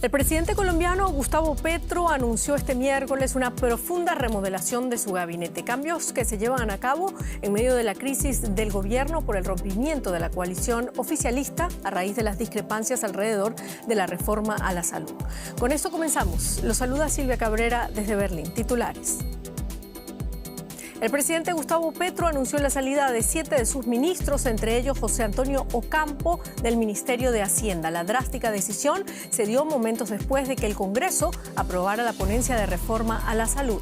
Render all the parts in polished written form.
El presidente colombiano Gustavo Petro anunció este miércoles una profunda remodelación de su gabinete, cambios que se llevan a cabo en medio de la crisis del gobierno por el rompimiento de la coalición oficialista a raíz de las discrepancias alrededor de la reforma a la salud. Con esto comenzamos. Los saluda Silvia Cabrera desde Berlín. Titulares. El presidente Gustavo Petro anunció la salida de 7 de sus ministros, entre ellos José Antonio Ocampo del Ministerio de Hacienda. La drástica decisión se dio momentos después de que el Congreso aprobara la ponencia de reforma a la salud.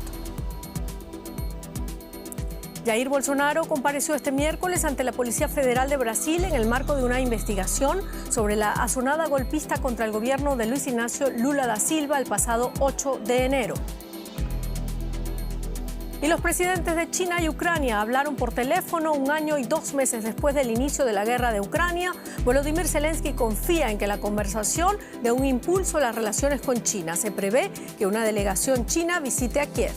Jair Bolsonaro compareció este miércoles ante la Policía Federal de Brasil en el marco de una investigación sobre la asonada golpista contra el gobierno de Luis Ignacio Lula da Silva el pasado 8 de enero. Y los presidentes de China y Ucrania hablaron por teléfono 1 año y 2 meses después del inicio de la guerra de Ucrania. Volodymyr Zelensky confía en que la conversación dé un impulso a las relaciones con China. Se prevé que una delegación china visite a Kiev.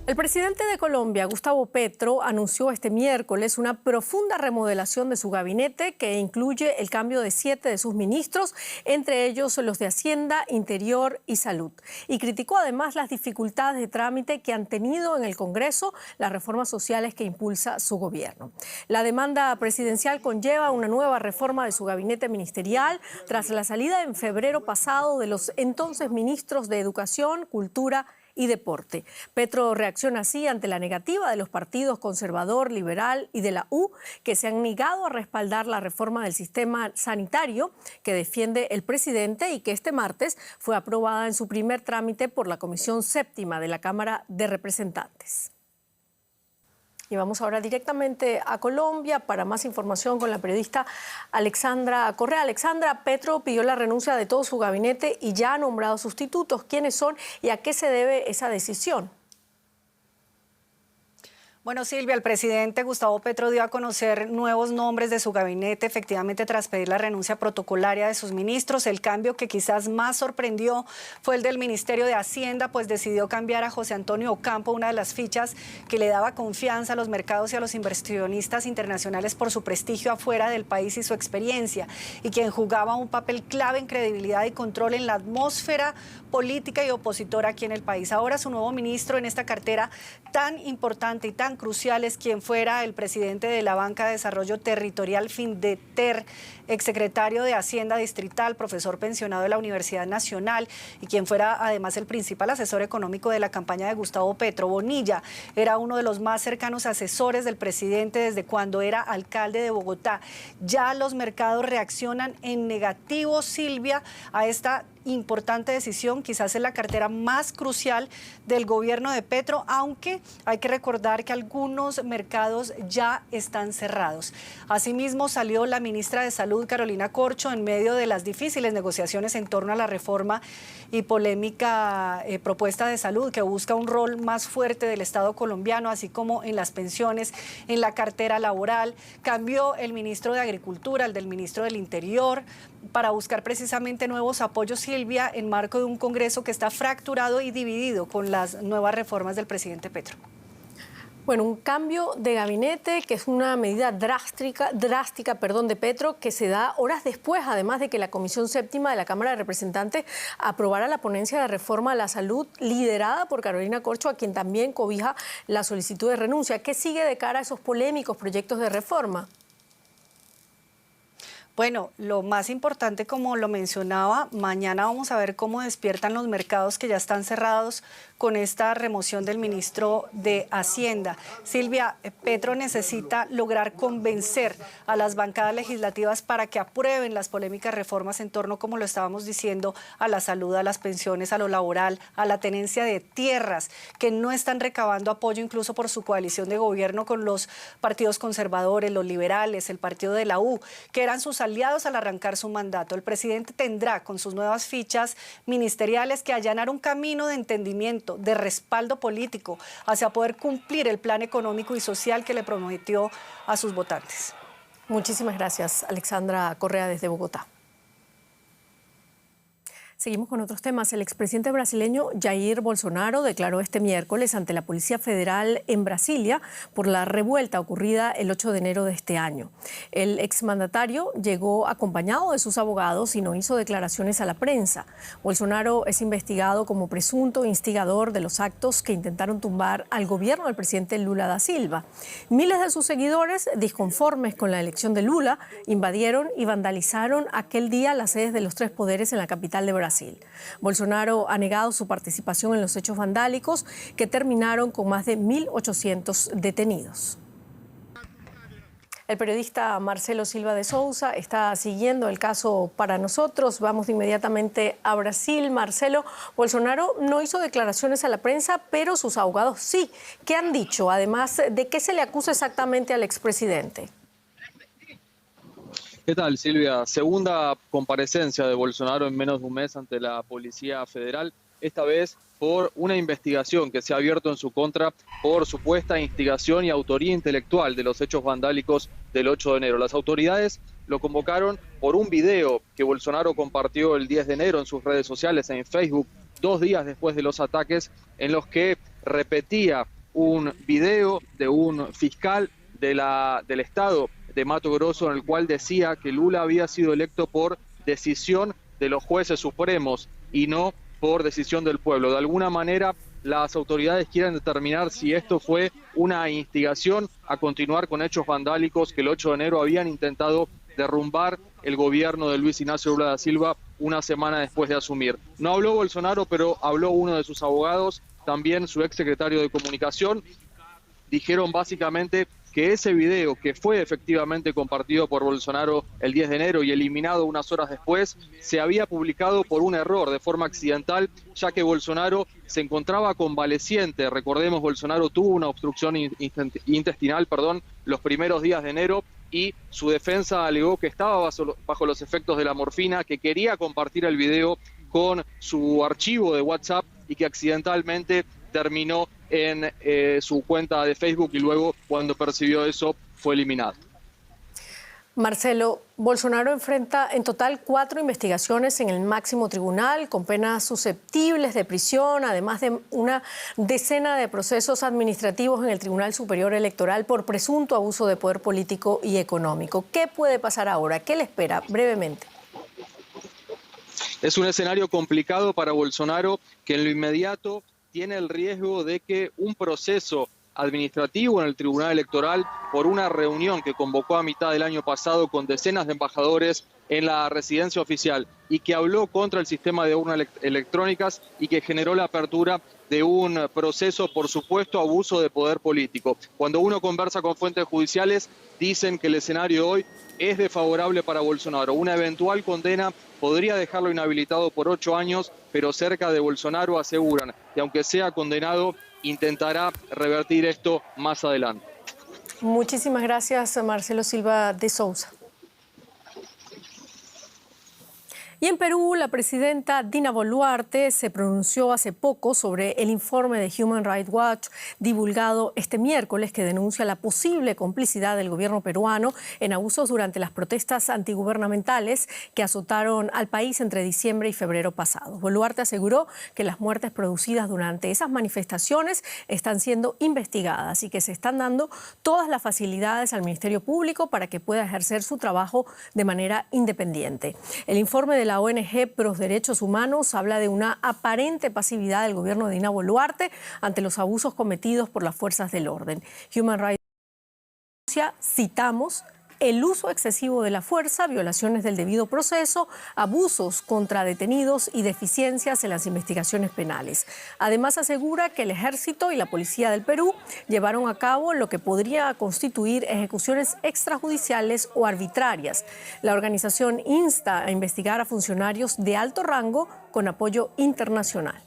El presidente de Colombia, Gustavo Petro, anunció este miércoles una profunda remodelación de su gabinete que incluye el cambio de 7 de sus ministros, entre ellos los de Hacienda, Interior y Salud. Y criticó además las dificultades de trámite que han tenido en el Congreso las reformas sociales que impulsa su gobierno. La demanda presidencial conlleva una nueva reforma de su gabinete ministerial tras la salida en febrero pasado de los entonces ministros de Educación, Cultura y Deporte. Petro reacciona así ante la negativa de los partidos conservador, liberal y de la U, que se han negado a respaldar la reforma del sistema sanitario que defiende el presidente y que este martes fue aprobada en su primer trámite por la Comisión Séptima de la Cámara de Representantes. Y vamos ahora directamente a Colombia para más información con la periodista Alexandra Correa. Alexandra, Petro pidió la renuncia de todo su gabinete y ya ha nombrado sustitutos. ¿Quiénes son y a qué se debe esa decisión? Bueno, Silvia, el presidente Gustavo Petro dio a conocer nuevos nombres de su gabinete, efectivamente tras pedir la renuncia protocolaria de sus ministros. El cambio que quizás más sorprendió fue el del Ministerio de Hacienda, pues decidió cambiar a José Antonio Ocampo, una de las fichas que le daba confianza a los mercados y a los inversionistas internacionales por su prestigio afuera del país y su experiencia, y quien jugaba un papel clave en credibilidad y control en la atmósfera política y opositora aquí en el país. Ahora su nuevo ministro en esta cartera tan importante y tan crucial es quien fuera el presidente de la Banca de Desarrollo Territorial Findeter, exsecretario de Hacienda Distrital, profesor pensionado de la Universidad Nacional y quien fuera además el principal asesor económico de la campaña de Gustavo Petro. Bonilla era uno de los más cercanos asesores del presidente desde cuando era alcalde de Bogotá. Ya los mercados reaccionan en negativo, Silvia, a esta importante decisión, quizás es la cartera más crucial del gobierno de Petro, aunque hay que recordar que algunos mercados ya están cerrados. Asimismo, salió la ministra de Salud, Carolina Corcho, en medio de las difíciles negociaciones en torno a la reforma y polémica propuesta de salud que busca un rol más fuerte del Estado colombiano, así como en las pensiones, en la cartera laboral. Cambió el ministro de Agricultura, el del ministro del Interior, para buscar precisamente nuevos apoyos, Silvia, en marco de un Congreso que está fracturado y dividido con las nuevas reformas del presidente Petro. Bueno, un cambio de gabinete que es una medida drástica de Petro, que se da horas después, además de que la Comisión Séptima de la Cámara de Representantes aprobara la ponencia de reforma a la salud liderada por Carolina Corcho, a quien también cobija la solicitud de renuncia. ¿Qué sigue de cara a esos polémicos proyectos de reforma? Bueno, lo más importante, como lo mencionaba, mañana vamos a ver cómo despiertan los mercados que ya están cerrados con esta remoción del ministro de Hacienda. Silvia, Petro necesita lograr convencer a las bancadas legislativas para que aprueben las polémicas reformas en torno, como lo estábamos diciendo, a la salud, a las pensiones, a lo laboral, a la tenencia de tierras, que no están recabando apoyo incluso por su coalición de gobierno con los partidos conservadores, los liberales, el partido de la U, que eran sus aliados al arrancar su mandato. El presidente tendrá con sus nuevas fichas ministeriales que allanar un camino de entendimiento, de respaldo político hacia poder cumplir el plan económico y social que le prometió a sus votantes. Muchísimas gracias, Alexandra Correa, desde Bogotá. Seguimos con otros temas. El expresidente brasileño Jair Bolsonaro declaró este miércoles ante la Policía Federal en Brasilia por la revuelta ocurrida el 8 de enero de este año. El exmandatario llegó acompañado de sus abogados y no hizo declaraciones a la prensa. Bolsonaro es investigado como presunto instigador de los actos que intentaron tumbar al gobierno del presidente Lula da Silva. Miles de sus seguidores, disconformes con la elección de Lula, invadieron y vandalizaron aquel día las sedes de los tres poderes en la capital de Brasil. Bolsonaro ha negado su participación en los hechos vandálicos que terminaron con más de 1.800 detenidos. El periodista Marcelo Silva de Sousa está siguiendo el caso para nosotros. Vamos inmediatamente a Brasil. Marcelo, Bolsonaro no hizo declaraciones a la prensa, pero sus abogados sí. ¿Qué han dicho? Además, ¿de qué se le acusa exactamente al expresidente? ¿Qué tal, Silvia? Segunda comparecencia de Bolsonaro en menos de un mes ante la Policía Federal, esta vez por una investigación que se ha abierto en su contra por supuesta instigación y autoría intelectual de los hechos vandálicos del 8 de enero. Las autoridades lo convocaron por un video que Bolsonaro compartió el 10 de enero en sus redes sociales, en Facebook, 2 días después de los ataques, en los que repetía un video de un fiscal del Estado de Mato Grosso, en el cual decía que Lula había sido electo por decisión de los jueces supremos y no por decisión del pueblo. De alguna manera, las autoridades quieren determinar si esto fue una instigación a continuar con hechos vandálicos que el 8 de enero habían intentado derrumbar el gobierno de Luis Ignacio Lula da Silva una semana después de asumir. No habló Bolsonaro, pero habló uno de sus abogados, también su exsecretario de Comunicación. Dijeron básicamente que ese video, que fue efectivamente compartido por Bolsonaro el 10 de enero y eliminado unas horas después, se había publicado por un error, de forma accidental, ya que Bolsonaro se encontraba convaleciente. Recordemos, Bolsonaro tuvo una obstrucción intestinal, los primeros días de enero, y su defensa alegó que estaba bajo los efectos de la morfina, que quería compartir el video con su archivo de WhatsApp y que accidentalmente terminó en su cuenta de Facebook y luego, cuando percibió eso, fue eliminado. Marcelo, Bolsonaro enfrenta en total 4 investigaciones en el máximo tribunal con penas susceptibles de prisión, además de una decena de procesos administrativos en el Tribunal Superior Electoral por presunto abuso de poder político y económico. ¿Qué puede pasar ahora? ¿Qué le espera? Brevemente. Es un escenario complicado para Bolsonaro, que en lo inmediato tiene el riesgo de que un proceso administrativo en el Tribunal Electoral por una reunión que convocó a mitad del año pasado con decenas de embajadores en la residencia oficial y que habló contra el sistema de urnas electrónicas y que generó la apertura de un proceso por supuesto abuso de poder político. Cuando uno conversa con fuentes judiciales, dicen que el escenario hoy es desfavorable para Bolsonaro. Una eventual condena podría dejarlo inhabilitado por 8 años, pero cerca de Bolsonaro aseguran que aunque sea condenado, intentará revertir esto más adelante. Muchísimas gracias, Marcelo Silva de Sousa. Y en Perú, la presidenta Dina Boluarte se pronunció hace poco sobre el informe de Human Rights Watch divulgado este miércoles que denuncia la posible complicidad del gobierno peruano en abusos durante las protestas antigubernamentales que azotaron al país entre diciembre y febrero pasado. Boluarte aseguró que las muertes producidas durante esas manifestaciones están siendo investigadas y que se están dando todas las facilidades al Ministerio Público para que pueda ejercer su trabajo de manera independiente. El informe de la ONG Pros Derechos Humanos habla de una aparente pasividad del gobierno de Dina Boluarte ante los abusos cometidos por las fuerzas del orden. Human Rights Watch, citamos, el uso excesivo de la fuerza, violaciones del debido proceso, abusos contra detenidos y deficiencias en las investigaciones penales. Además, asegura que el Ejército y la Policía del Perú llevaron a cabo lo que podría constituir ejecuciones extrajudiciales o arbitrarias. La organización insta a investigar a funcionarios de alto rango con apoyo internacional.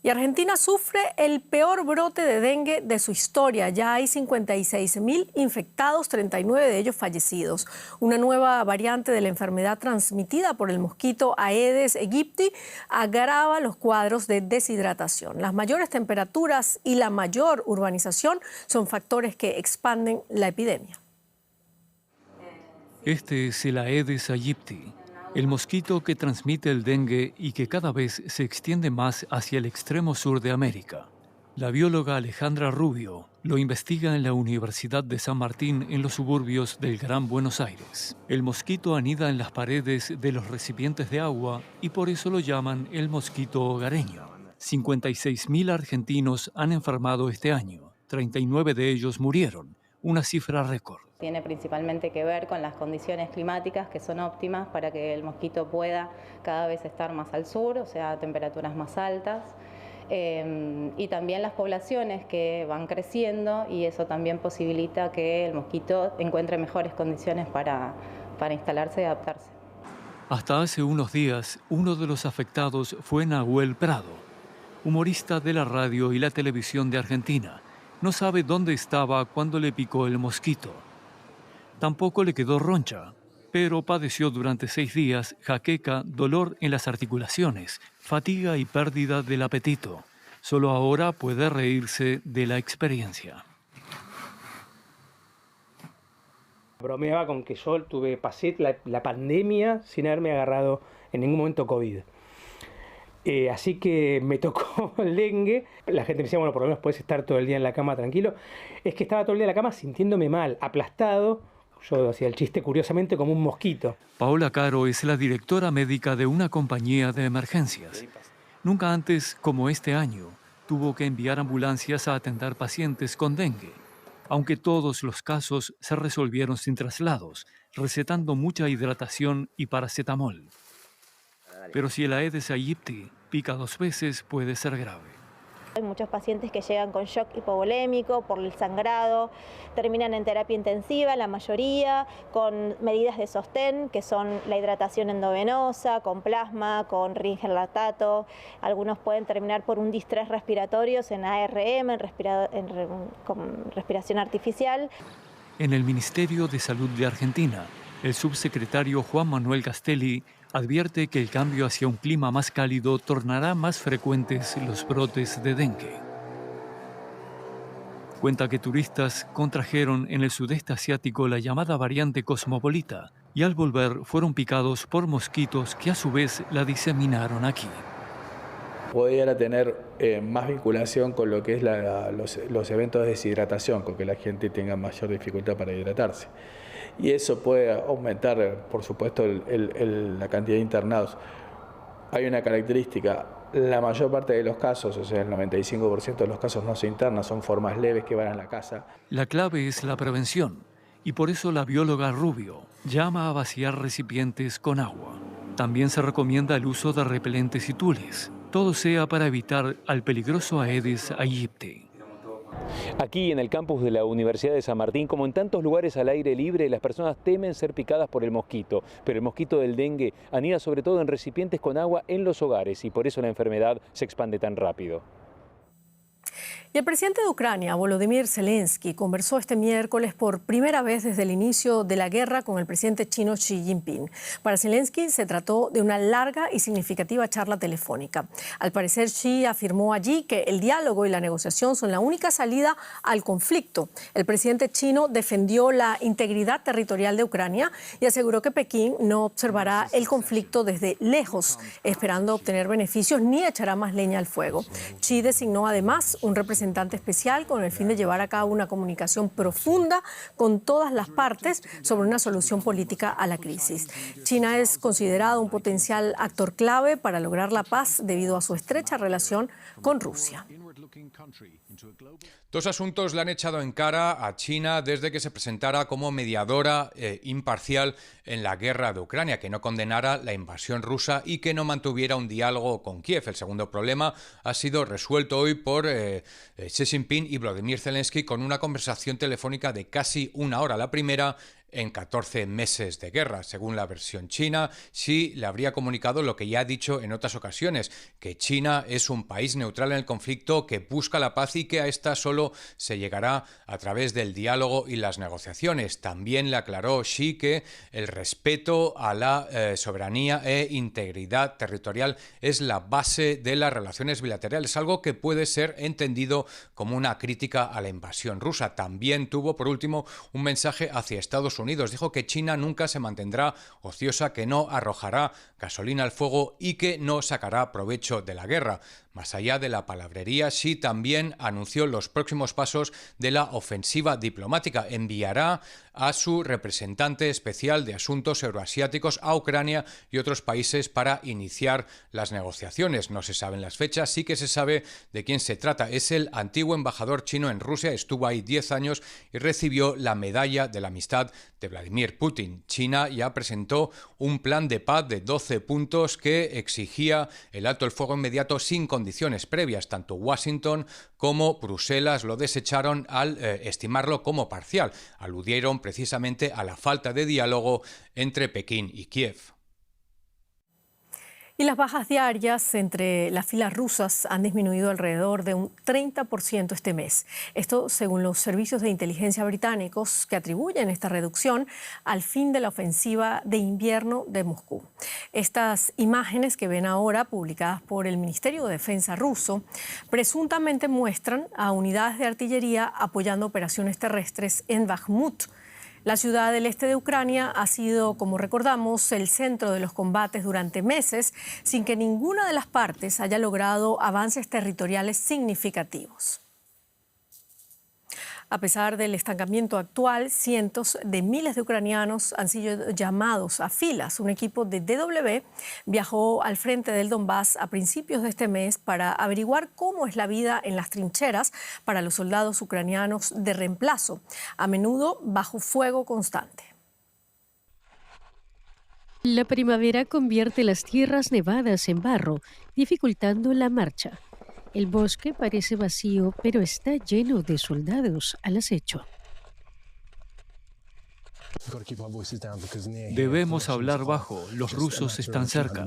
Y Argentina sufre el peor brote de dengue de su historia. Ya hay 56.000 infectados, 39 de ellos fallecidos. Una nueva variante de la enfermedad transmitida por el mosquito Aedes aegypti agrava los cuadros de deshidratación. Las mayores temperaturas y la mayor urbanización son factores que expanden la epidemia. Este es el Aedes aegypti, El mosquito que transmite el dengue y que cada vez se extiende más hacia el extremo sur de América. La bióloga Alejandra Rubio lo investiga en la Universidad de San Martín en los suburbios del Gran Buenos Aires. El mosquito anida en las paredes de los recipientes de agua y por eso lo llaman el mosquito hogareño. 56.000 argentinos han enfermado este año, 39 de ellos murieron, una cifra récord. Tiene principalmente que ver con las condiciones climáticas que son óptimas para que el mosquito pueda cada vez estar más al sur, o sea, a temperaturas más altas. Y también las poblaciones que van creciendo y eso también posibilita que el mosquito encuentre mejores condiciones para instalarse y adaptarse. Hasta hace unos días, uno de los afectados fue Nahuel Prado, humorista de la radio y la televisión de Argentina. No sabe dónde estaba cuando le picó el mosquito. Tampoco le quedó roncha, pero padeció durante 6 días jaqueca, dolor en las articulaciones, fatiga y pérdida del apetito. Solo ahora puede reírse de la experiencia. Bromeaba con que yo pasé la pandemia sin haberme agarrado en ningún momento COVID. Así que me tocó el dengue. La gente me decía, bueno, por lo menos puedes estar todo el día en la cama tranquilo. Es que estaba todo el día en la cama sintiéndome mal, aplastado. Yo hacía el chiste curiosamente como un mosquito. Paola Caro es la directora médica de una compañía de emergencias. Nunca antes, como este año, tuvo que enviar ambulancias a atender pacientes con dengue. Aunque todos los casos se resolvieron sin traslados, recetando mucha hidratación y paracetamol. Pero si el Aedes aegypti pica 2 veces, puede ser grave. Hay muchos pacientes que llegan con shock hipovolémico por el sangrado, terminan en terapia intensiva, la mayoría, con medidas de sostén, que son la hidratación endovenosa, con plasma, con ringerlatato. Algunos pueden terminar por un distrés respiratorios en ARM, con respiración artificial. En el Ministerio de Salud de Argentina, el subsecretario Juan Manuel Castelli advierte que el cambio hacia un clima más cálido tornará más frecuentes los brotes de dengue. Cuenta que turistas contrajeron en el sudeste asiático la llamada variante cosmopolita y al volver fueron picados por mosquitos que a su vez la diseminaron aquí. Pudiera tener más vinculación con lo que es los eventos de deshidratación, con que la gente tenga mayor dificultad para hidratarse. Y eso puede aumentar, por supuesto, la cantidad de internados. Hay una característica, la mayor parte de los casos, o sea, el 95% de los casos no se internan, son formas leves que van a la casa. La clave es la prevención, y por eso la bióloga Rubio llama a vaciar recipientes con agua. También se recomienda el uso de repelentes y tules, todo sea para evitar al peligroso Aedes aegypti. Aquí en el campus de la Universidad de San Martín, como en tantos lugares al aire libre, las personas temen ser picadas por el mosquito, pero el mosquito del dengue anida sobre todo en recipientes con agua en los hogares y por eso la enfermedad se expande tan rápido. Y el presidente de Ucrania, Volodymyr Zelensky, conversó este miércoles por primera vez desde el inicio de la guerra con el presidente chino Xi Jinping. Para Zelensky se trató de una larga y significativa charla telefónica. Al parecer, Xi afirmó allí que el diálogo y la negociación son la única salida al conflicto. El presidente chino defendió la integridad territorial de Ucrania y aseguró que Pekín no observará el conflicto desde lejos, esperando obtener beneficios, ni echará más leña al fuego. Xi designó además un representante especial con el fin de llevar a cabo una comunicación profunda con todas las partes sobre una solución política a la crisis. China es considerado un potencial actor clave para lograr la paz debido a su estrecha relación con Rusia. 2 asuntos le han echado en cara a China desde que se presentara como mediadora imparcial en la guerra de Ucrania, que no condenara la invasión rusa y que no mantuviera un diálogo con Kiev. El segundo problema ha sido resuelto hoy por Xi Jinping y Volodymyr Zelensky con una conversación telefónica de casi 1 hora. La primera en 14 meses de guerra. Según la versión china, Xi le habría comunicado lo que ya ha dicho en otras ocasiones, que China es un país neutral en el conflicto, que busca la paz y que a esta solo se llegará a través del diálogo y las negociaciones. También le aclaró Xi que el respeto a la soberanía e integridad territorial es la base de las relaciones bilaterales, algo que puede ser entendido como una crítica a la invasión rusa. También tuvo, por último, un mensaje hacia Estados Unidos Unidos. Dijo que China nunca se mantendrá ociosa, que no arrojará gasolina al fuego y que no sacará provecho de la guerra. Más allá de la palabrería, Xi también anunció los próximos pasos de la ofensiva diplomática. Enviará a su representante especial de asuntos euroasiáticos a Ucrania y otros países para iniciar las negociaciones. No se saben las fechas, sí que se sabe de quién se trata. Es el antiguo embajador chino en Rusia, estuvo ahí 10 años y recibió la medalla de la amistad de Vladimir Putin. China ya presentó un plan de paz de 12 puntos que exigía el alto el fuego inmediato sin condiciones previas. Tanto Washington como Bruselas lo desecharon al estimarlo como parcial. Aludieron precisamente a la falta de diálogo entre Pekín y Kiev. Y las bajas diarias entre las filas rusas han disminuido alrededor de un 30% este mes. Esto según los servicios de inteligencia británicos, que atribuyen esta reducción al fin de la ofensiva de invierno de Moscú. Estas imágenes que ven ahora, publicadas por el Ministerio de Defensa ruso, presuntamente muestran a unidades de artillería apoyando operaciones terrestres en Bakhmut. La ciudad del este de Ucrania ha sido, como recordamos, el centro de los combates durante meses, sin que ninguna de las partes haya logrado avances territoriales significativos. A pesar del estancamiento actual, cientos de miles de ucranianos han sido llamados a filas. Un equipo de DW viajó al frente del Donbass a principios de este mes para averiguar cómo es la vida en las trincheras para los soldados ucranianos de reemplazo, a menudo bajo fuego constante. La primavera convierte las tierras nevadas en barro, dificultando la marcha. El bosque parece vacío, pero está lleno de soldados al acecho. Debemos hablar bajo, los rusos están cerca.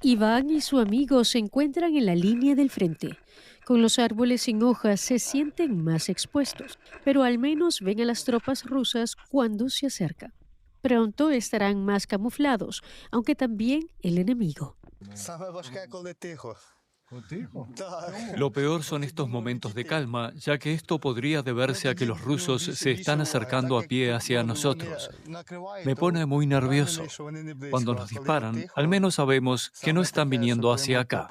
Iván y su amigo se encuentran en la línea del frente. Con los árboles sin hojas se sienten más expuestos, pero al menos ven a las tropas rusas cuando se acercan. Pronto estarán más camuflados, aunque también el enemigo. Lo peor son estos momentos de calma, ya que esto podría deberse a que los rusos se están acercando a pie hacia nosotros. Me pone muy nervioso. Cuando nos disparan, al menos sabemos que no están viniendo hacia acá.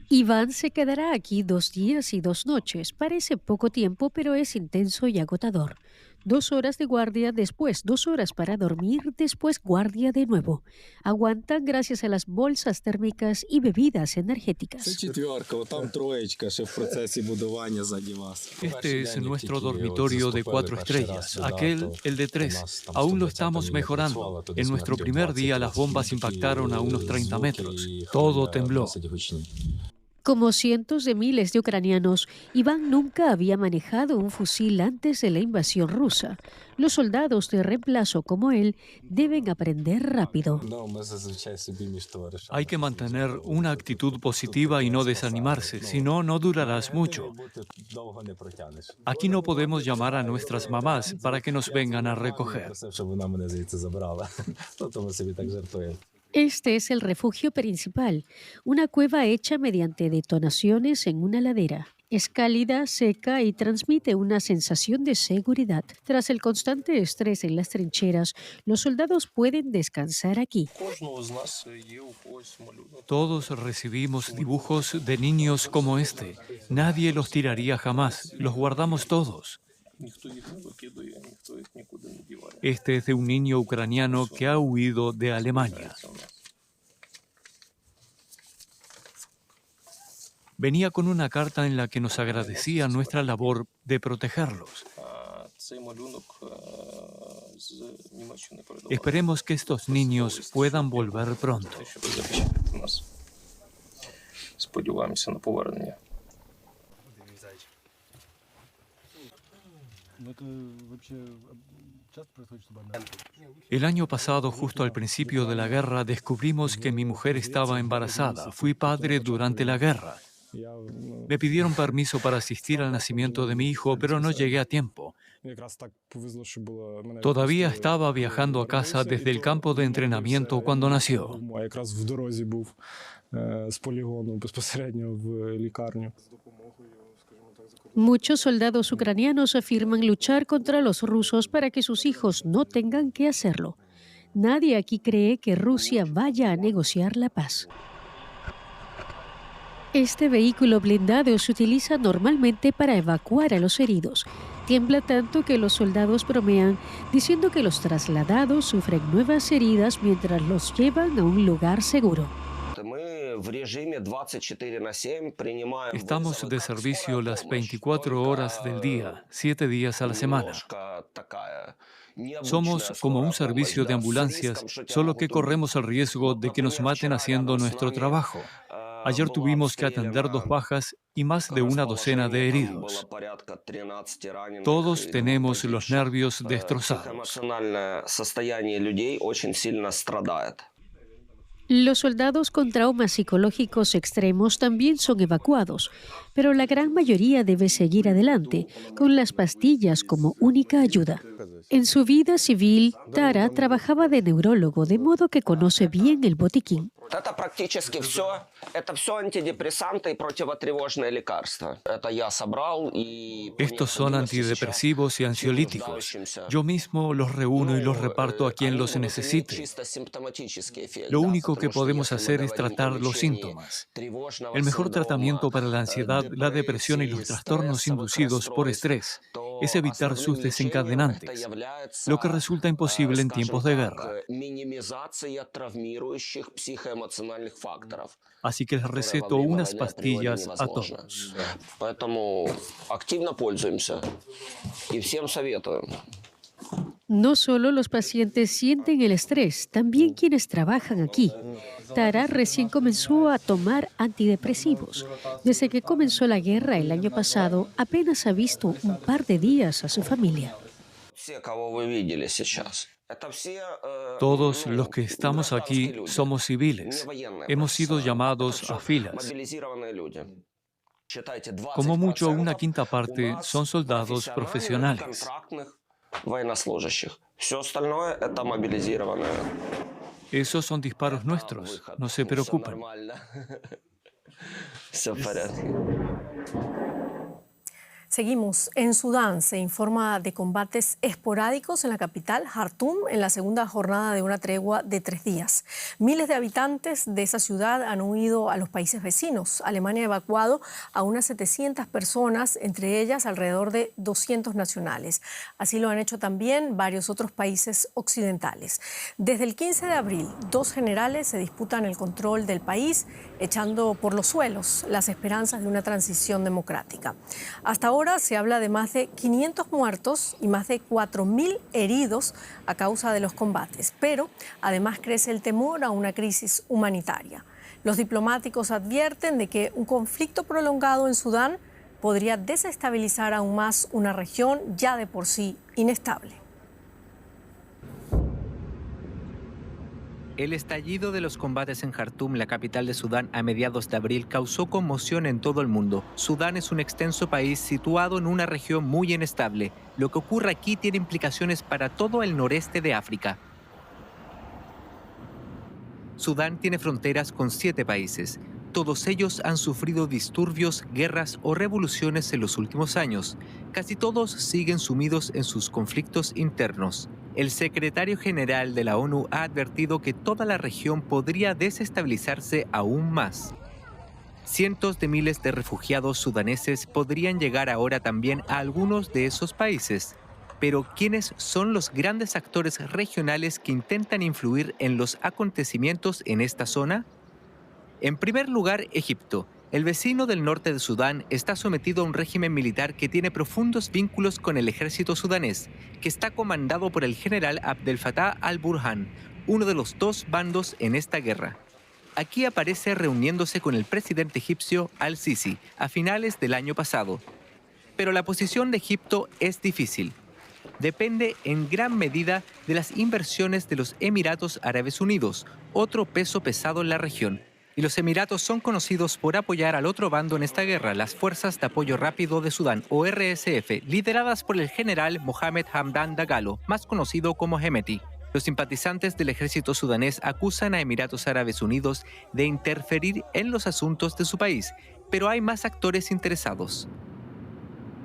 Iván se quedará aquí 2 días y 2 noches. Parece poco tiempo, pero es intenso y agotador. 2 horas de guardia, después 2 horas para dormir, después guardia de nuevo. Aguantan gracias a las bolsas térmicas y bebidas energéticas. Este es nuestro dormitorio de 4 estrellas, aquel el de 3. Aún lo estamos mejorando. En nuestro primer día las bombas impactaron a unos 30 metros. Todo tembló. Como cientos de miles de ucranianos, Iván nunca había manejado un fusil antes de la invasión rusa. Los soldados de reemplazo como él deben aprender rápido. Hay que mantener una actitud positiva y no desanimarse, si no, no durarás mucho. Aquí no podemos llamar a nuestras mamás para que nos vengan a recoger. Este es el refugio principal, una cueva hecha mediante detonaciones en una ladera. Es cálida, seca y transmite una sensación de seguridad. Tras el constante estrés en las trincheras, los soldados pueden descansar aquí. Todos recibimos dibujos de niños como este. Nadie los tiraría jamás. Los guardamos todos. Este es de un niño ucraniano que ha huido de Alemania. Venía con una carta en la que nos agradecía nuestra labor de protegerlos. Esperemos que estos niños puedan volver pronto. El año pasado, justo al principio de la guerra, descubrimos que mi mujer estaba embarazada. Fui padre durante la guerra. Me pidieron permiso para asistir al nacimiento de mi hijo, pero no llegué a tiempo. Todavía estaba viajando a casa desde el campo de entrenamiento cuando nació. Muchos soldados ucranianos afirman luchar contra los rusos para que sus hijos no tengan que hacerlo. Nadie aquí cree que Rusia vaya a negociar la paz. Este vehículo blindado se utiliza normalmente para evacuar a los heridos. Tiembla tanto que los soldados bromean, diciendo que los trasladados sufren nuevas heridas mientras los llevan a un lugar seguro. Estamos de servicio las 24 horas del día, 7 días a la semana. Somos como un servicio de ambulancias, solo que corremos el riesgo de que nos maten haciendo nuestro trabajo. Ayer tuvimos que atender 2 bajas y más de una docena de heridos. Todos tenemos los nervios destrozados. Los soldados con traumas psicológicos extremos también son evacuados, pero la gran mayoría debe seguir adelante, con las pastillas como única ayuda. En su vida civil, Tara trabajaba de neurólogo, de modo que conoce bien el botiquín. Estos son antidepresivos y ansiolíticos. Yo mismo los reúno y los reparto a quien los necesite. Lo único que podemos hacer es tratar los síntomas. El mejor tratamiento para la ansiedad, la depresión y los trastornos inducidos por estrés es evitar sus desencadenantes, lo que resulta imposible en tiempos de guerra. Así que les receto unas pastillas a todos. No solo los pacientes sienten el estrés, también quienes trabajan aquí. Tara recién comenzó a tomar antidepresivos. Desde que comenzó la guerra el año pasado, apenas ha visto un par de días a su familia. Todos los que estamos aquí somos civiles. Hemos sido llamados a filas. Como mucho, una quinta parte son soldados profesionales. Esos son disparos nuestros, no se preocupen. Seguimos. En Sudán se informa de combates esporádicos en la capital, Jartum, en la segunda jornada de una tregua de 3 días. Miles de habitantes de esa ciudad han huido a los países vecinos. Alemania ha evacuado a unas 700 personas, entre ellas alrededor de 200 nacionales. Así lo han hecho también varios otros países occidentales. Desde el 15 de abril, 2 generales se disputan el control del país, echando por los suelos las esperanzas de una transición democrática. Hasta ahora se habla de más de 500 muertos y más de 4.000 heridos a causa de los combates, pero además crece el temor a una crisis humanitaria. Los diplomáticos advierten de que un conflicto prolongado en Sudán podría desestabilizar aún más una región ya de por sí inestable. El estallido de los combates en Jartum, la capital de Sudán, a mediados de abril causó conmoción en todo el mundo. Sudán es un extenso país situado en una región muy inestable. Lo que ocurre aquí tiene implicaciones para todo el noreste de África. Sudán tiene fronteras con 7 países. Todos ellos han sufrido disturbios, guerras o revoluciones en los últimos años. Casi todos siguen sumidos en sus conflictos internos. El secretario general de la ONU ha advertido que toda la región podría desestabilizarse aún más. Cientos de miles de refugiados sudaneses podrían llegar ahora también a algunos de esos países. Pero ¿quiénes son los grandes actores regionales que intentan influir en los acontecimientos en esta zona? En primer lugar, Egipto. El vecino del norte de Sudán está sometido a un régimen militar que tiene profundos vínculos con el ejército sudanés, que está comandado por el general Abdel Fattah al-Burhan, uno de los 2 bandos en esta guerra. Aquí aparece reuniéndose con el presidente egipcio al-Sisi a finales del año pasado. Pero la posición de Egipto es difícil. Depende en gran medida de las inversiones de los Emiratos Árabes Unidos, otro peso pesado en la región. Y los Emiratos son conocidos por apoyar al otro bando en esta guerra, las Fuerzas de Apoyo Rápido de Sudán, o RSF, lideradas por el general Mohamed Hamdan Dagalo, más conocido como Hemeti. Los simpatizantes del ejército sudanés acusan a Emiratos Árabes Unidos de interferir en los asuntos de su país, pero hay más actores interesados.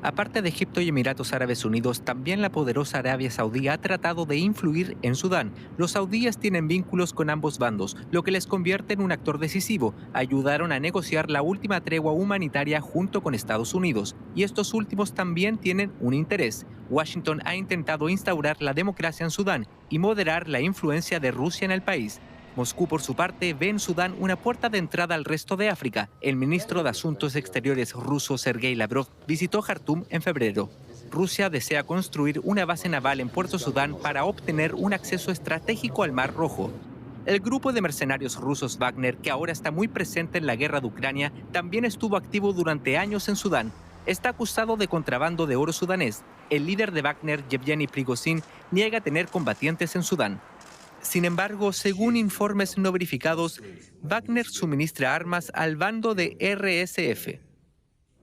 Aparte de Egipto y Emiratos Árabes Unidos, también la poderosa Arabia Saudí ha tratado de influir en Sudán. Los saudíes tienen vínculos con ambos bandos, lo que les convierte en un actor decisivo. Ayudaron a negociar la última tregua humanitaria junto con Estados Unidos, y estos últimos también tienen un interés. Washington ha intentado instaurar la democracia en Sudán y moderar la influencia de Rusia en el país. Moscú, por su parte, ve en Sudán una puerta de entrada al resto de África. El ministro de Asuntos Exteriores ruso, Sergei Lavrov, visitó Jartum en febrero. Rusia desea construir una base naval en Puerto Sudán para obtener un acceso estratégico al Mar Rojo. El grupo de mercenarios rusos Wagner, que ahora está muy presente en la guerra de Ucrania, también estuvo activo durante años en Sudán. Está acusado de contrabando de oro sudanés. El líder de Wagner, Yevgeny Prigozhin, niega tener combatientes en Sudán. Sin embargo, según informes no verificados, Wagner suministra armas al bando de RSF.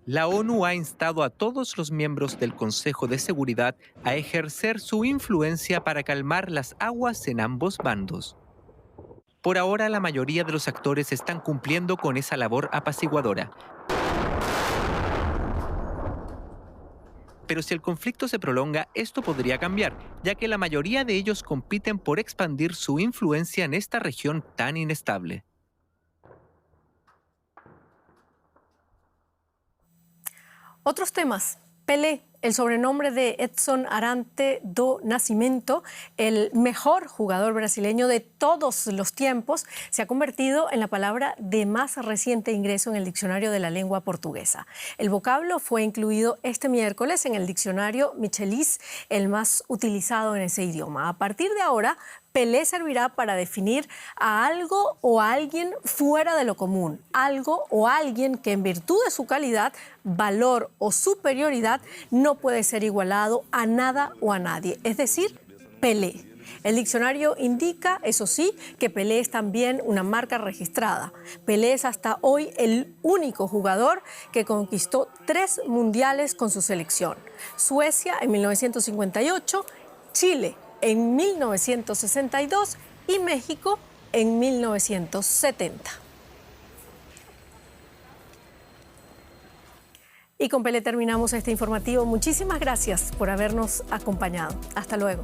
La ONU ha instado a todos los miembros del Consejo de Seguridad a ejercer su influencia para calmar las aguas en ambos bandos. Por ahora, la mayoría de los actores están cumpliendo con esa labor apaciguadora. Pero si el conflicto se prolonga, esto podría cambiar, ya que la mayoría de ellos compiten por expandir su influencia en esta región tan inestable. Otros temas. Pelé, el sobrenombre de Edson Arantes do Nascimento, el mejor jugador brasileño de todos los tiempos, se ha convertido en la palabra de más reciente ingreso en el diccionario de la lengua portuguesa. El vocablo fue incluido este miércoles en el diccionario Michelis, el más utilizado en ese idioma. A partir de ahora, Pelé servirá para definir a algo o a alguien fuera de lo común, algo o alguien que en virtud de su calidad, valor o superioridad no puede ser igualado a nada o a nadie, es decir, Pelé. El diccionario indica, eso sí, que Pelé es también una marca registrada. Pelé es hasta hoy el único jugador que conquistó 3 mundiales con su selección. Suecia en 1958, Chile en 1962 y México en 1970. Y con Pelé terminamos este informativo. Muchísimas gracias por habernos acompañado. Hasta luego.